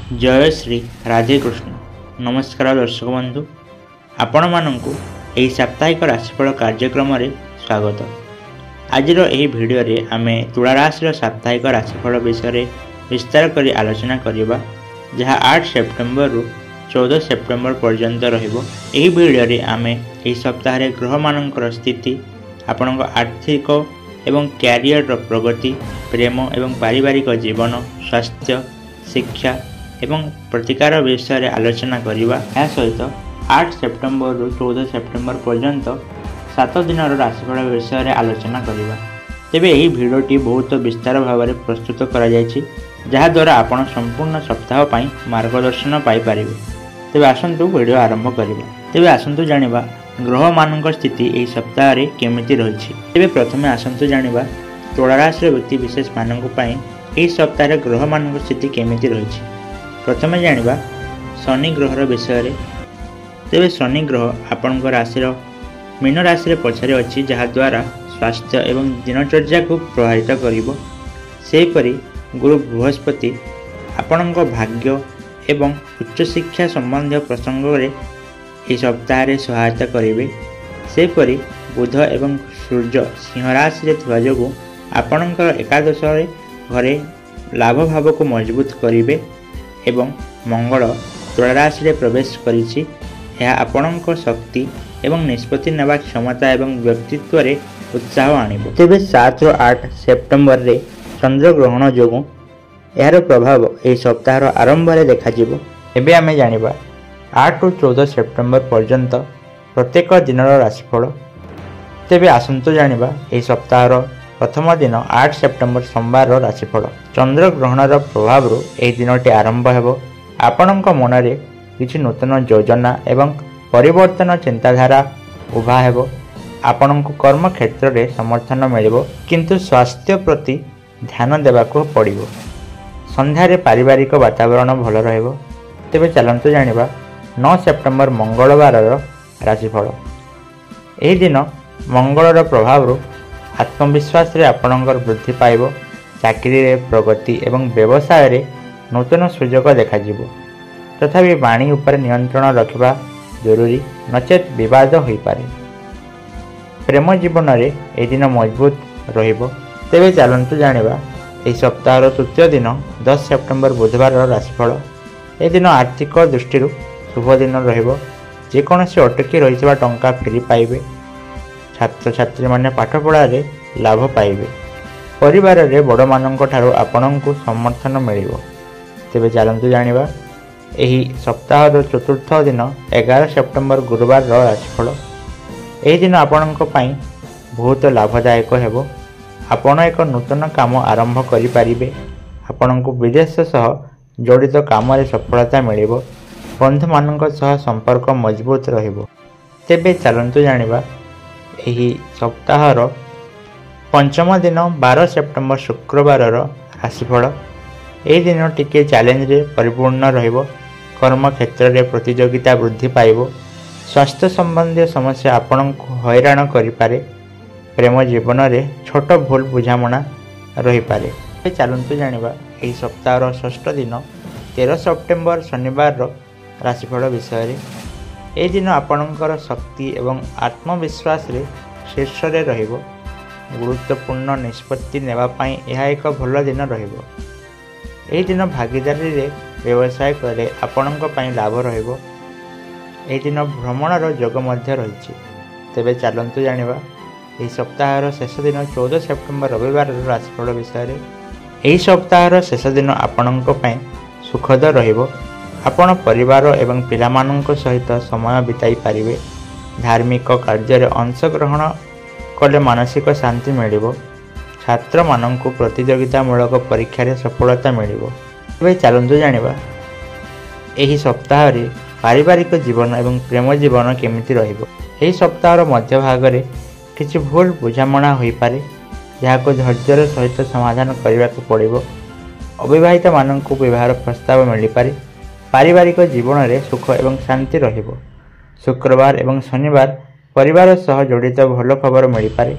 जय श्री राधे कृष्ण। नमस्कार दर्शक बंधु, आपण मानंकु एही साप्ताहिक राशिफल कार्यक्रम रे स्वागत। आज भिडियो रे आमे तुला राशि साप्ताहिक राशिफल विषय विस्तार करी आलोचना करिबा, जहाँ 8 सेप्टेम्बर रु 14 सेप्टेम्बर पर्यंत रहिबो। एही भिडियो रे आमे एही सप्ताह रे ग्रह मानकर स्थिति, आपणक आर्थिक एवं कैरियर प्रगति, प्रेम एवं पारिवारिक जीवन, स्वास्थ्य, शिक्षा एवं प्रतिकार विषय आलोचना करिबा। या सहित 8 सेप्टेम्बर रु 14 सेप्टेम्बर पर्यंत 7 दिन राशिफल विषय आलोचना करिबा। तेबे एही भिडियोटी बहुत विस्तार भाव में प्रस्तुत करा जायछि, जहा द्वारा आपण संपूर्ण सप्ताह पई मार्गदर्शन पाई परिबे। तेबे आसंतु वीडियो आरंभ करिबा। तेबे आसंतु जानिबा ग्रह मानक स्थिति एही सप्ताह रे केमिति रहिछि। तेबे प्रथमे आसंतु जानिबा तुला राशि व्यक्ति विशेष मानक पई एही सप्ताह रे ग्रह मानक स्थिति केमिति रहिछि। प्रथमे जानिबा शनि ग्रहर विषय रे। तेबे शनि ग्रह आपण राशि मीन राशि रे पछरे अछि, जहा द्वारा स्वास्थ्य एवं दिनचर्या को प्रभावित करिवो। सेहीपरि गुरु बृहस्पति आपण भाग्य एवं उच्च शिक्षा संबंधी प्रसंग रे इस सप्ताह रे सहायता करिवे। सेहीपरि बुध एवं सूर्य सिंह राशि रे थिबा जोगु आपण एकादश रे घरे लाभ भाव को मजबूत करिवे एवं मंगल तुला राशि रे प्रवेश करिछि। यह आपणक शक्ति एवं निष्पत्ति नेबा क्षमता एवं व्यक्तित्व रे उत्साह आनिबो। तेबे 7 रो 8 सेप्टेम्बर रे चंद्र ग्रहण जोगु यार प्रभाव ए सप्ताह रो आरंभ रे देखा जिवो। एबे आमे जानिबा 8 रो 14 सेप्टेम्बर पर्यंत प्रत्येक दिन रो राशिफल। तेबे आसंतो जानिबा ए सप्ताह रो प्रथम दिन 8 सेप्टेम्बर सोमवार रो राशिफल। चंद्र ग्रहण रो प्रभाव रो ए दिनटी आरंभ हेबो। आपणक मन रे किछि नूतन योजना एवं परिवर्तन चिंताधारा उभा हेबो। आपणक कर्म क्षेत्र रे समर्थन मिलिबो, किंतु स्वास्थ्य प्रति ध्यान देबाको पड़िबो। संध्या रे पारिवारिक वातावरण भल रहइबो। तेबे चलंतु जानिबा 9 सेप्टेम्बर मंगलवार रो राशिफल। एही दिन मंगल रो प्रभाव रो आत्मविश्वास रे आपणकर वृद्धि पाइबो। चाकरी रे प्रगति एवं व्यवसाय रे नूतन सुयोग देखा जिवो। तथापि वाणी उपर नियंत्रण रखिबा जरूरी, नचेत विवाद होई पारे। प्रेम जीवन रे ए दिन मजबूत रहिबो। तेबे चलंतु जानिबा एही सप्ताह रो तृतीय दिन 10 सेप्टेम्बर बुधवार रो राशिफल। ए दिन आर्थिक दृष्टि शुभ दिन रहिबो। जे कोनोसी अटकी रहितबा टंका फेरी पाइबे। छात्र छात्री माने पाठ पढ़ा रे लाभ पाइबे। परिवार रे बड़ मानक ठारो आपनकु समर्थन मिलिबो। तेबे चलंतु जानिबा एही सप्ताह रो चतुर्थ दिन 11 सेप्टेम्बर गुरुवार रो राशिफल। एही दिन आपनक पई बहुत लाभदायक हेबो। आपण एक नूतन काम आरंभ करि परिबे। आपनकु विदेश सह जड़ित काम रे सफलता मिलिबो। बंधु मानक सह संपर्क मजबूत रहिबो। तेबे चलंतु जानिबा एही सप्ताह रो पंचम दिन 12 सेप्टेम्बर शुक्रवार रो राशिफल। एही दिन टिके चैलेंज रे परिपूर्ण रहिबो। कर्म क्षेत्र रे प्रतियोगिता वृद्धि पाइबो। स्वास्थ्य संबंधी समस्या आपनकु हैरान करि पारे। प्रेम जीवन रे छोट भूल बुझामणा रही पारे। चलंतु जानिबा एही सप्ताह रो षष्ठ दिन 13 सेप्टेम्बर शनिवार रो राशिफल विषय रे। एही दिन आपनकर शक्ति एवं आत्मविश्वास रे शीर्ष रे रहिबो। गुरुत्वपूर्ण निष्पत्ति नेबा पई यह एक भल दिन रहिबो। एही दिन भागीदारी रे व्यवसाय करे आपनक पई लाभ रहिबो। एही दिन भ्रमण रो योग मध्य रहिछि। तेबे चलंतु जानिबा एही सप्ताह रो शेष दिन 14 सेप्टेम्बर रविवार रो राशिफल विषय रे। एही सप्ताह रो शेष दिन आपनक पई सुखद रहिबो। आपण परिवार एवं पिलामानक सहित समय बिताई पारिबे। धार्मिक कार्य रे अंशग्रहण कले मानसिक शांति मिलिबो। छात्र मानक प्रतियोगितामूलक परीक्षा रे सफलता मिलिबो। तेबे चलंतु जानिबा एही सप्ताह रे पारिवारिक जीवन एवं प्रेम जीवन केमिति रहिबो। एही सप्ताह रो मध्य भाग रे किछि भूल बुझामणा होई पारे, जाहाको धैर्यर सहित समाधान करबा को पड़िबो। अविवाहित मानक विवाह प्रस्ताव मिली पारे। पारिवारिक जीवन रे सुख एवं शांति रहिबो। शुक्रवार एवं शनिवार परिवार सह जड़ित भल खबर मिली पारे।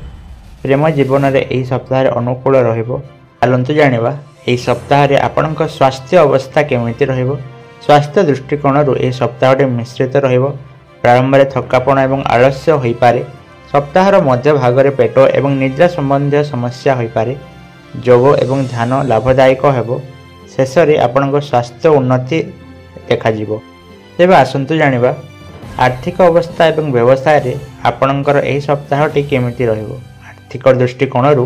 प्रेम जीवन रे एही सप्ताह रे अनुकूल रहिबो। चलंतु जानिबा ଏହି ସପ୍ତାହରେ ଆପଣଙ୍କ ସ୍ୱାସ୍ଥ୍ୟ ଅବସ୍ଥା କେମିତି ରହିବ? ସ୍ୱାସ୍ଥ୍ୟ ଦୃଷ୍ଟିକୋଣରୁ ଏହି ସପ୍ତାହଟି ମିଶ୍ରିତ ରହିବ। ପ୍ରାରମ୍ଭରେ ଥକାପଣ ଏବଂ ଆଳସ୍ୟ ହୋଇପାରେ। ସପ୍ତାହର ମଧ୍ୟ ଭାଗରେ ପେଟ ଏବଂ ନିଦ୍ରା ସମ୍ବନ୍ଧୀୟ ସମସ୍ୟା ହୋଇପାରେ। ଯୋଗ ଏବଂ ଧ୍ୟାନ ଲାଭଦାୟକ ହେବ। ଶେଷରେ ଆପଣଙ୍କ ସ୍ୱାସ୍ଥ୍ୟ ଉନ୍ନତି ଦେଖାଯିବ। ତେବେ ଆସନ୍ତୁ ଜାଣିବା ଆର୍ଥିକ ଅବସ୍ଥା ଏବଂ ବ୍ୟବସାୟରେ ଆପଣଙ୍କର ଏହି ସପ୍ତାହଟି କେମିତି ରହିବ। ଆର୍ଥିକ ଦୃଷ୍ଟିକୋଣରୁ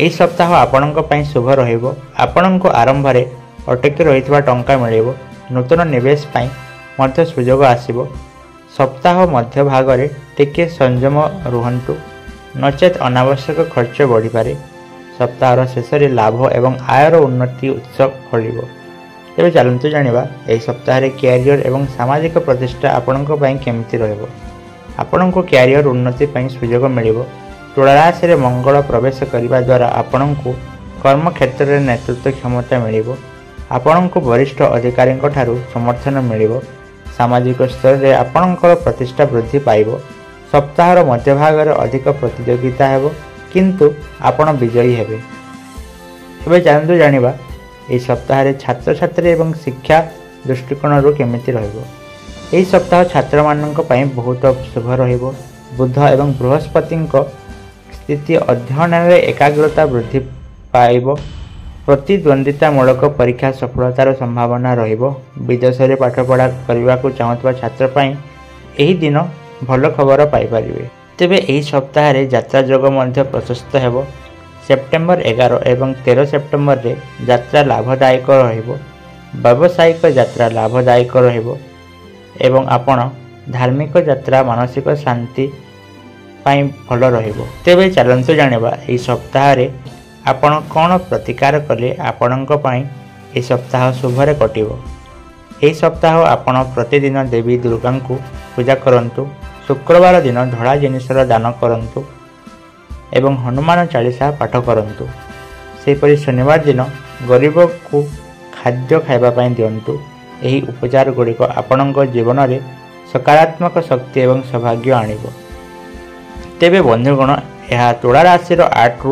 ଏହି ସପ୍ତାହ ଆପଣଙ୍କ ପାଇଁ ଶୁଭ ରହିବ। ଆପଣଙ୍କୁ ଆରମ୍ଭରେ ଅଟକି ରହିଥିବା ଟଙ୍କା ମିଳିବ। ନୂତନ ନିବେଶ ପାଇଁ ମଧ୍ୟ ସୁଯୋଗ ଆସିବ। ସପ୍ତାହ ମଧ୍ୟ ଭାଗରେ ଟିକିଏ ସଂଯମ ରୁହନ୍ତୁ, ନଚେତ୍ ଅନାବଶ୍ୟକ ଖର୍ଚ୍ଚ ବଢ଼ିପାରେ। ସପ୍ତାହର ଶେଷରେ ଲାଭ ଏବଂ ଆୟର ଉନ୍ନତି ଉତ୍ସ ଖୋଲିବ। ତେବେ ଚାଲନ୍ତୁ ଜାଣିବା ଏହି ସପ୍ତାହରେ କ୍ୟାରିୟର ଏବଂ ସାମାଜିକ ପ୍ରତିଷ୍ଠା ଆପଣଙ୍କ ପାଇଁ କେମିତି ରହିବ। ଆପଣଙ୍କୁ କ୍ୟାରିୟର ଉନ୍ନତି ପାଇଁ ସୁଯୋଗ ମିଳିବ। ତୁଳା ରାଶିରେ ମଙ୍ଗଳ ପ୍ରବେଶ କରିବା ଦ୍ୱାରା ଆପଣଙ୍କୁ କର୍ମକ୍ଷେତ୍ରରେ ନେତୃତ୍ୱ କ୍ଷମତା ମିଳିବ। ଆପଣଙ୍କୁ ବରିଷ୍ଠ ଅଧିକାରୀଙ୍କ ଠାରୁ ସମର୍ଥନ ମିଳିବ। ସାମାଜିକ ସ୍ତରରେ ଆପଣଙ୍କର ପ୍ରତିଷ୍ଠା ବୃଦ୍ଧି ପାଇବ। ସପ୍ତାହର ମଧ୍ୟଭାଗରେ ଅଧିକ ପ୍ରତିଯୋଗିତା ହେବ, କିନ୍ତୁ ଆପଣ ବିଜୟୀ ହେବେ। ଏବେ ଚାଲନ୍ତୁ ଜାଣିବା ଏହି ସପ୍ତାହରେ ଛାତ୍ରଛାତ୍ରୀ ଏବଂ ଶିକ୍ଷା ଦୃଷ୍ଟିକୋଣରୁ କେମିତି ରହିବ। ଏହି ସପ୍ତାହ ଛାତ୍ରମାନଙ୍କ ପାଇଁ ବହୁତ ଶୁଭ ରହିବ। ବୁଧ ଏବଂ ବୃହସ୍ପତିଙ୍କ ସ୍ଥିତି ଅଧ୍ୟୟନରେ ଏକାଗ୍ରତା ବୃଦ୍ଧି ପାଇବ। ପ୍ରତିଦ୍ୱନ୍ଦ୍ୱିତାମୂଳକ ପରୀକ୍ଷା ସଫଳତାର ସମ୍ଭାବନା ରହିବ। ବିଦେଶରେ ପାଠପଢ଼ା କରିବାକୁ ଚାହୁଁଥିବା ଛାତ୍ର ପାଇଁ ଏହି ଦିନ ଭଲ ଖବର ପାଇପାରିବେ। ତେବେ ଏହି ସପ୍ତାହରେ ଯାତ୍ରା ଯୋଗ ମଧ୍ୟ ପ୍ରଶସ୍ତ ହେବ। ସେପ୍ଟେମ୍ବର 11 ଏବଂ 13 ସେପ୍ଟେମ୍ବରରେ ଯାତ୍ରା ଲାଭଦାୟକ ରହିବ। ବ୍ୟବସାୟିକ ଯାତ୍ରା ଲାଭଦାୟକ ରହିବ ଏବଂ ଆପଣ ଧାର୍ମିକ ଯାତ୍ରା ମାନସିକ ଶାନ୍ତି ପାଇଁ ଭଲ ରହିବ। ତେବେ ଚାଲନ୍ତୁ ଜାଣିବା ଏହି ସପ୍ତାହରେ ଆପଣ କ'ଣ ପ୍ରତିକାର କଲେ ଆପଣଙ୍କ ପାଇଁ ଏହି ସପ୍ତାହ ଶୁଭରେ କଟିବ। ଏହି ସପ୍ତାହ ଆପଣ ପ୍ରତିଦିନ ଦେବୀ ଦୁର୍ଗାଙ୍କୁ ପୂଜା କରନ୍ତୁ। ଶୁକ୍ରବାର ଦିନ ଧଳା ଜିନିଷର ଦାନ କରନ୍ତୁ ଏବଂ ହନୁମାନ ଚାଳିଶା ପାଠ କରନ୍ତୁ। ସେହିପରି ଶନିବାର ଦିନ ଗରିବକୁ ଖାଦ୍ୟ ଖାଇବା ପାଇଁ ଦିଅନ୍ତୁ। ଏହି ଉପଚାର ଗୁଡ଼ିକ ଆପଣଙ୍କ ଜୀବନରେ ସକାରାତ୍ମକ ଶକ୍ତି ଏବଂ ସୌଭାଗ୍ୟ ଆଣିବ। ତେବେ ବନ୍ଧୁଗଣ, ଏହା ତୁଳା ରାଶିର 8ରୁ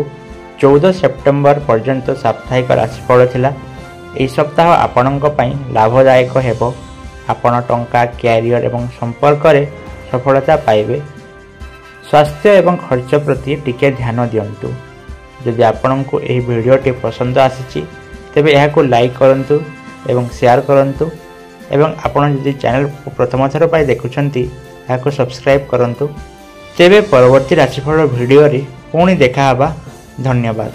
14 ସେପ୍ଟେମ୍ବର ପର୍ଯ୍ୟନ୍ତ ସାପ୍ତାହିକ ରାଶିଫଳ ଥିଲା। ଏହି ସପ୍ତାହ ଆପଣଙ୍କ ପାଇଁ ଲାଭଦାୟକ ହେବ। ଆପଣ ଟଙ୍କା, କ୍ୟାରିୟର ଏବଂ ସମ୍ପର୍କରେ ସଫଳତା ପାଇବେ। ସ୍ୱାସ୍ଥ୍ୟ ଏବଂ ଖର୍ଚ୍ଚ ପ୍ରତି ଟିକେ ଧ୍ୟାନ ଦିଅନ୍ତୁ। ଯଦି ଆପଣଙ୍କୁ ଏହି ଭିଡ଼ିଓଟି ପସନ୍ଦ ଆସିଛି ତେବେ ଏହାକୁ ଲାଇକ୍ କରନ୍ତୁ ଏବଂ ସେୟାର କରନ୍ତୁ ଏବଂ ଆପଣ ଯଦି ଚ୍ୟାନେଲକୁ ପ୍ରଥମ ଥର ପାଇଁ ଦେଖୁଛନ୍ତି ଏହାକୁ ସବସ୍କ୍ରାଇବ୍ କରନ୍ତୁ। ତେବେ ପରବର୍ତ୍ତୀ ରାଶିଫଳ ଭିଡ଼ିଓରେ ପୁଣି ଦେଖା ହେବା। ଧନ୍ୟବାଦ।